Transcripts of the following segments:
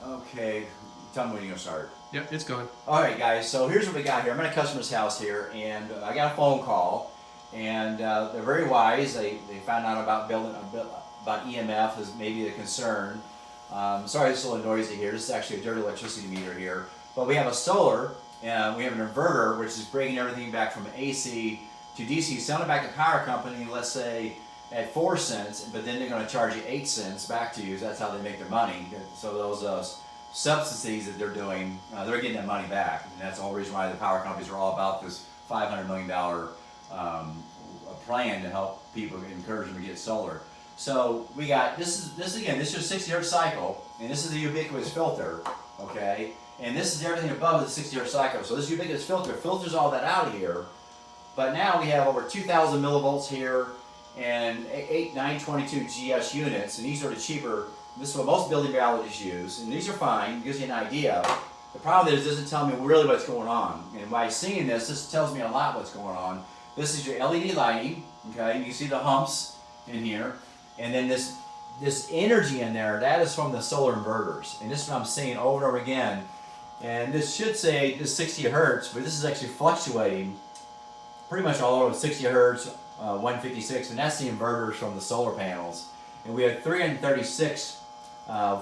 Okay, tell me when you're gonna start. Yep, it's going. All right, guys. So here's what we got here. I'm at a customer's house here, and I got a phone call, and they're very wise. They found out about building about EMF as maybe a concern. Sorry, it's a little noisy here. This is actually a dirty electricity meter here, but we have a solar, and we have an inverter which is bringing everything back from AC to DC, selling it back to power company. Let's say at 4 cents, but then they're going to charge you 8 cents back to you. So that's how they make their money. So those subsidies that they're doing, they're getting that money back, and that's the whole reason why the power companies are all about this $500 million plan to help people, encourage them to get solar. So we got this is again, this is a 60 hertz cycle, and this is the ubiquitous filter, okay? And this is everything above the 60 hertz cycle. So this ubiquitous filter filters all that out of here. But now we have over 2,000 millivolts here and 922 GS units, and these are the cheaper. This is what most building biologists use, and these are fine. It gives you an idea. The problem is it doesn't tell me really what's going on. And by seeing this, this tells me a lot what's going on. This is your LED lighting, okay? You can see the humps in here. And then this energy in there, that is from the solar inverters. And this is what I'm seeing over and over again. And this should say this 60 hertz, but this is actually fluctuating pretty much all over 60 hertz, 156, and that's the inverters from the solar panels. And we have 336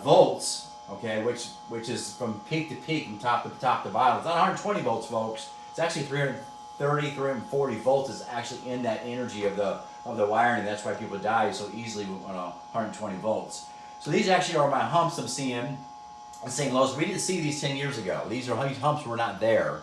volts, okay, which is from peak to peak, from top to bottom. It's not 120 volts, folks. It's actually 330, 340 volts is actually in that energy of the wiring. That's why people die so easily on 120 volts. So these actually are my humps I'm seeing and saying lows. We didn't see these 10 years ago. These humps were not there.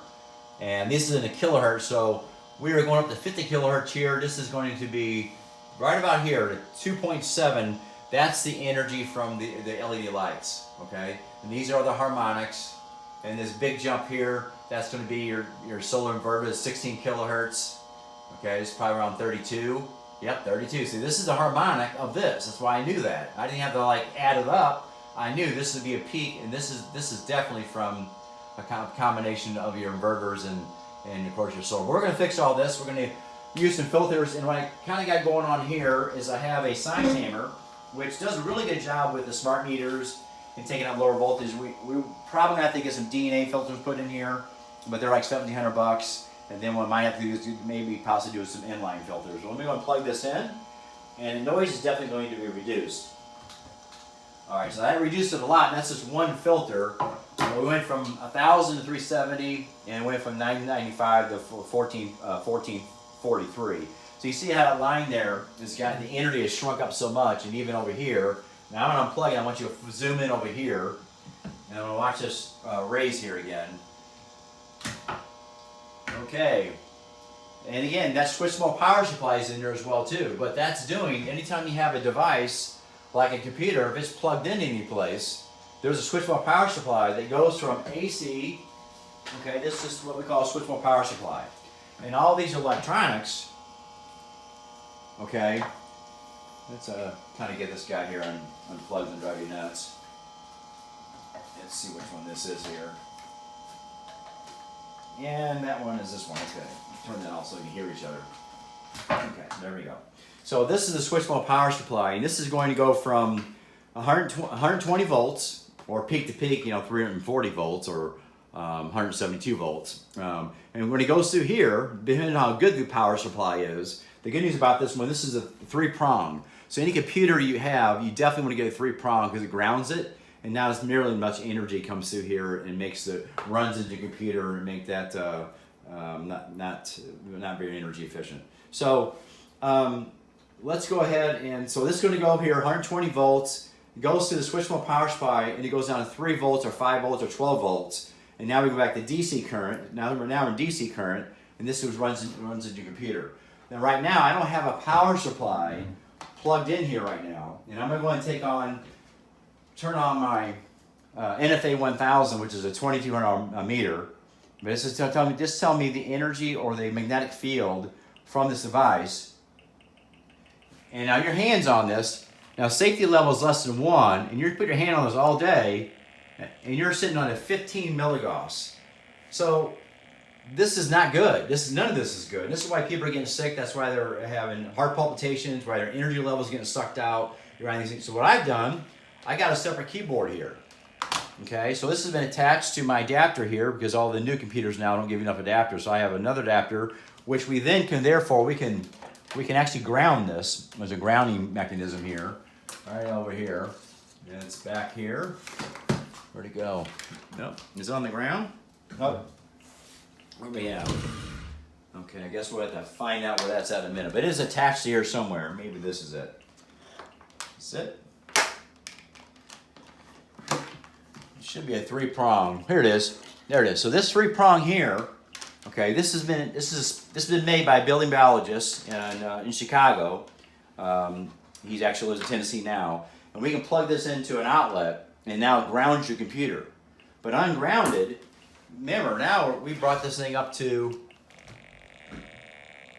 And this is in a kilohertz, so we are going up to 50 kilohertz here. This is going to be right about here, 2.7. That's the energy from the LED lights, okay? And these are the harmonics. And this big jump here, that's going to be your solar inverter, 16 kilohertz. Okay, it's probably around 32. Yep, 32. See, this is the harmonic of this. That's why I knew that. I didn't have to like add it up. I knew this would be a peak, and this is definitely from a combination of your inverters and of course your solar. We're going to fix all this. We're going to use some filters, and what I kind of got going on here is I have a sine tamer, which does a really good job with the smart meters and taking out lower voltage. We probably have to get some DNA filters put in here, but they're like $1,700. And then what I might have to do is maybe possibly do some inline filters. So let me go and plug this in, and the noise is definitely going to be reduced. All right, so I reduced it a lot, and that's just one filter. We went from 1,000 to 370, and went from 995 to 1443. So you see how that line there has got the energy has shrunk up so much, and even over here. Now I'm going to unplug it. I want you to zoom in over here, and I'm going to watch this raise here again. Okay, and again, that switch mode power supply is in there as well too. But that's doing, anytime you have a device like a computer, if it's plugged in any place, there's a switch mode power supply that goes from AC. Okay, this is what we call a switch mode power supply, and all these electronics. Okay, let's kind of get this guy here unplugged and drive you nuts. Let's see which one this is here. And that one is this one. Okay, turn that off so you can hear each other. Okay, there we go. So this is the switch mode power supply, and this is going to go from 120 volts, or peak to peak, 340 volts, or 172 volts. And when it goes through here, depending on how good the power supply is, the good news about this one, this is a 3-prong. So any computer you have, you definitely want to get a 3-prong because it grounds it. And not as nearly much energy comes through here and runs into the computer and make that not very energy efficient. So let's go ahead, and so this is going to go here 120 volts. It goes to the switch mode power supply, and it goes down to 3 volts or 5 volts or 12 volts. And now we go back to DC current. Now we're in DC current, and this runs into your computer. Now right now I don't have a power supply plugged in here right now, and I'm going to turn on my NFA 1000, which is a 2200 meter. But this is tell me the energy or the magnetic field from this device. And now your hand's on this. Now safety level is less than 1, and you put your hand on this all day, and you're sitting on a 15 milligauss. So this is not good. None of this is good. This is why people are getting sick. That's why they're having heart palpitations, why their energy level is getting sucked out. So what I've done, I got a separate keyboard here. Okay, so this has been attached to my adapter here because all the new computers now don't give you enough adapters. So I have another adapter, which we then can, therefore, we can actually ground this. There's a grounding mechanism here, right over here. And it's back here. Where'd it go? Nope. Is it on the ground? Nope. What do we have? Okay, I guess we'll have to find out where that's at in a minute. But it is attached to here somewhere. Maybe this is it. That's it. Should be a 3-prong. Here it is. There it is. So this 3-prong here, okay, this has been made by a building biologist in Chicago. He actually lives in Tennessee now, and we can plug this into an outlet, and now it grounds your computer. But ungrounded, remember now we brought this thing up to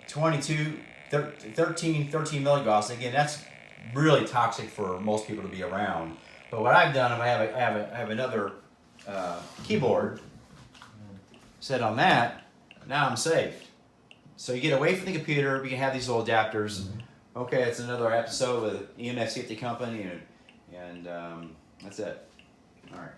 13 milligauss. Again, that's really toxic for most people to be around. But what I've done, I have another keyboard set on that. Now I'm safe. So you get away from the computer. We can have these little adapters. Okay, it's another episode with EMF Safety Company, and that's it. All right.